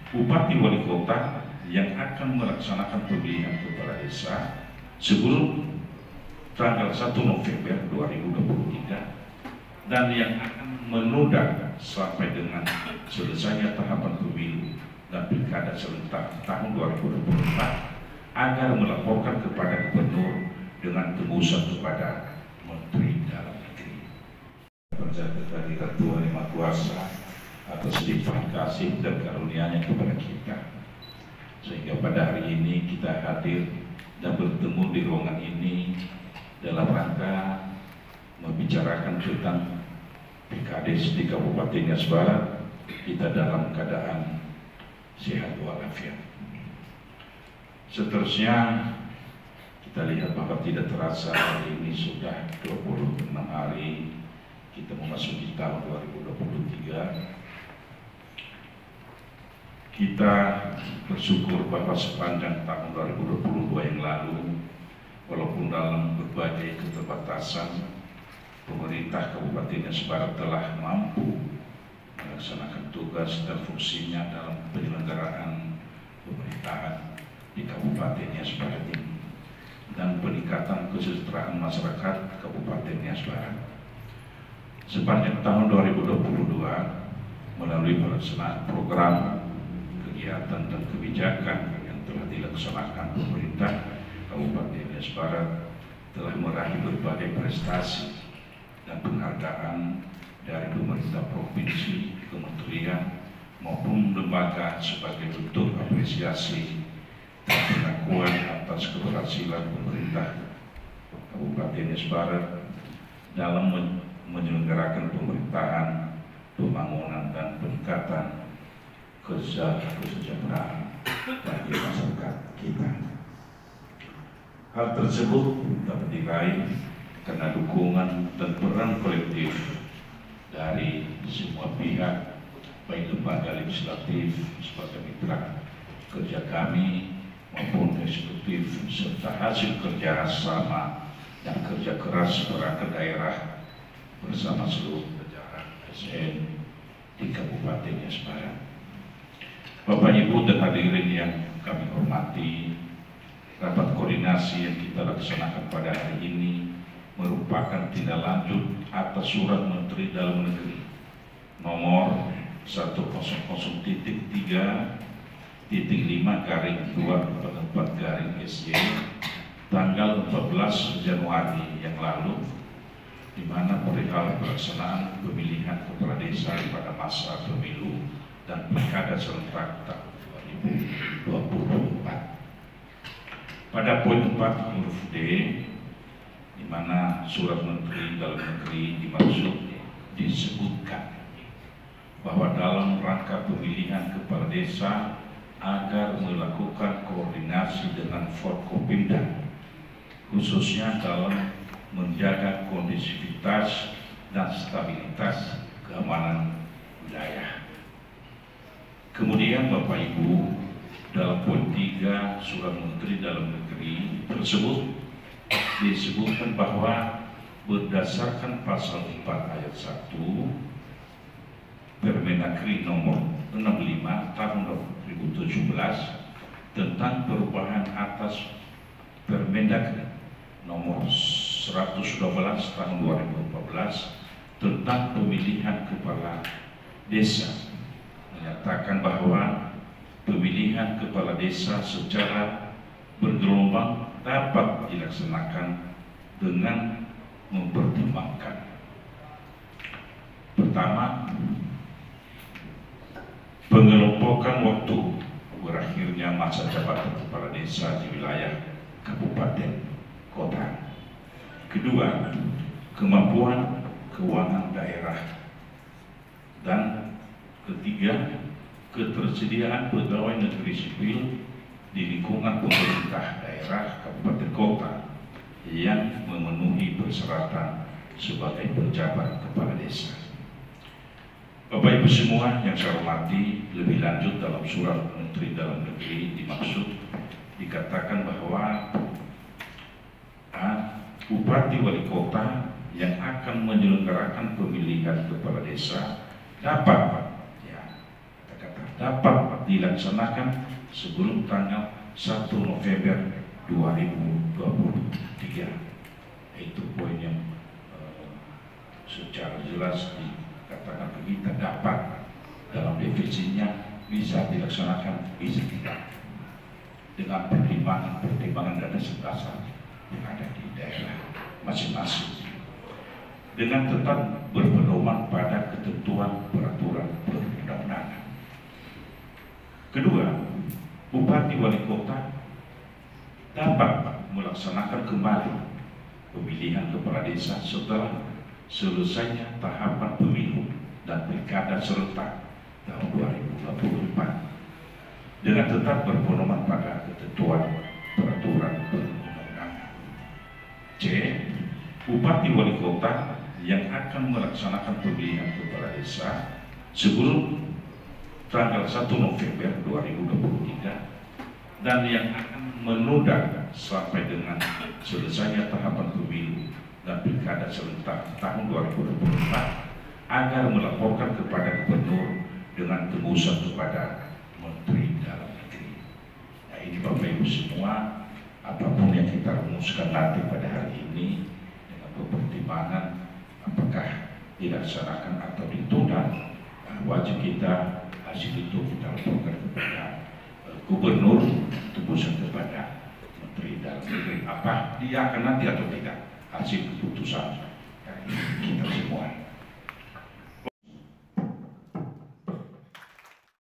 Bupati Wali Kota yang akan melaksanakan pemilihan kepala desa sebelum tanggal 1 November 2023 dan yang akan menunda sampai dengan selesainya tahapan pemilu dan pilkada serentak tahun 2024 agar melaporkan kepada gubernur dengan tebusan kepada Menteri Dalam Negeri. Berjaga dari Tuhan Yang Maha Kuasa atas limpahan kasih dan karunia-Nya kepada kita, sehingga pada hari ini kita hadir dan bertemu di ruangan ini dalam rangka membicarakan tentang PKD di Kabupaten Nias Barat. Kita dalam keadaan sehat walafiat. Seterusnya kita lihat bahwa tidak terasa hari ini sudah 26 hari kita memasuki tahun 2023. Kita bersyukur bahwa sepanjang tahun 2022 yang lalu, walaupun dalam berbagai keterbatasan, pemerintah Kabupaten Nias Barat telah mampu melaksanakan tugas dan fungsinya dalam penyelenggaraan pemerintahan di Kabupaten Nias Barat ini dan peningkatan kesejahteraan masyarakat Kabupaten Nias Barat. Sepanjang tahun 2022, melalui pelaksanaan program kegiatan dan kebijakan yang telah dilaksanakan pemerintah Kabupaten Nias Barat telah meraih berbagai prestasi dan penghargaan dari pemerintah provinsi, kementerian maupun lembaga sebagai bentuk apresiasi dan pengakuan atas keberhasilan pemerintah Kabupaten Nias Barat dalam menyelenggarakan pemerintahan, pembangunan dan peningkatan kesejahteraan bagi masyarakat kita. Hal tersebut dapat diraih karena dukungan dan peran kolektif dari semua pihak, baik lembaga legislatif sebagai mitra kerja kami maupun eksekutif, serta hasil kerja sama dan kerja keras perangkat daerah bersama seluruh jajaran ASN di Kabupaten Nias Barat. Bapak Ibu dan hadirin yang kami hormati, rapat koordinasi yang kita laksanakan pada hari ini merupakan tindak lanjut atas surat Menteri Dalam Negeri nomor 100.3.5/244/SY tanggal 14 Januari yang lalu, di mana perihal pelaksanaan pemilihan kepala desa pada masa pemilu dan pilkada serentak tahun 2024. Pada poin 4 huruf D, di mana surat Menteri Dalam Negeri dimaksud disebutkan bahwa dalam rangka pemilihan kepala desa agar melakukan koordinasi dengan Forkopimda, khususnya dalam menjaga kondisivitas dan stabilitas keamanan wilayah. Kemudian Bapak Ibu, dalam poin 3 surat Menteri Dalam Negeri tersebut disebutkan bahwa berdasarkan pasal 4 ayat 1 Permendagri nomor 65 tahun 2017 tentang perubahan atas Permendagri nomor 112 tahun 2014 tentang pemilihan kepala desa, menyatakan bahwa pemilihan kepala desa secara bergelombang dapat dilaksanakan dengan mempertimbangkan: pertama, pengelompokan waktu berakhirnya masa jabatan kepala desa di wilayah kabupaten kota; kedua, kemampuan keuangan daerah; dan ketiga, ketersediaan pegawai negeri sipil di lingkungan pemerintah daerah kabupaten kota yang memenuhi persyaratan sebagai pejabat kepala desa. Bapak Ibu semua yang saya hormati, lebih lanjut dalam surat Menteri Dalam Negeri dimaksud dikatakan bahwa Bupati Wali Kota yang akan menyelenggarakan pemilihan kepala desa dapat dilaksanakan sebelum tanggal 1 November 2023. Itu poin yang secara jelas dikatakan kita dapat dalam definisinya bisa dilaksanakan, bisa tidak, dengan pertimbangan dana dasar yang ada di daerah masing-masing, dengan tetap berpedoman pada ketentuan peraturan perundang-undangan. Kedua, Bupati Wali Kota dapat melaksanakan kembali pemilihan kepala desa setelah selesainya tahapan pemilu dan pilkada serentak tahun 2024 dengan tetap berpedoman pada ketentuan peraturan perundang-undangan. C. Bupati Wali Kota yang akan melaksanakan pemilihan kepala desa sebelum tanggal 1 November 2023 dan yang akan menunda sampai dengan selesainya tahapan pemilu dan pilkada serentak tahun 2024 agar melaporkan kepada gubernur dengan tebusan kepada Menteri Dalam Negeri. Nah, ini Bapak Ibu semua, apapun yang kita rumuskan nanti pada hari ini dengan pertimbangan apakah dilaksanakan atau ditunda, wajib kita hasil itu kita laporkan kepada gubernur, tebusan kepada Menteri Dalam Negeri, apa dia akan nanti atau tidak hasil keputusan dari kita semua.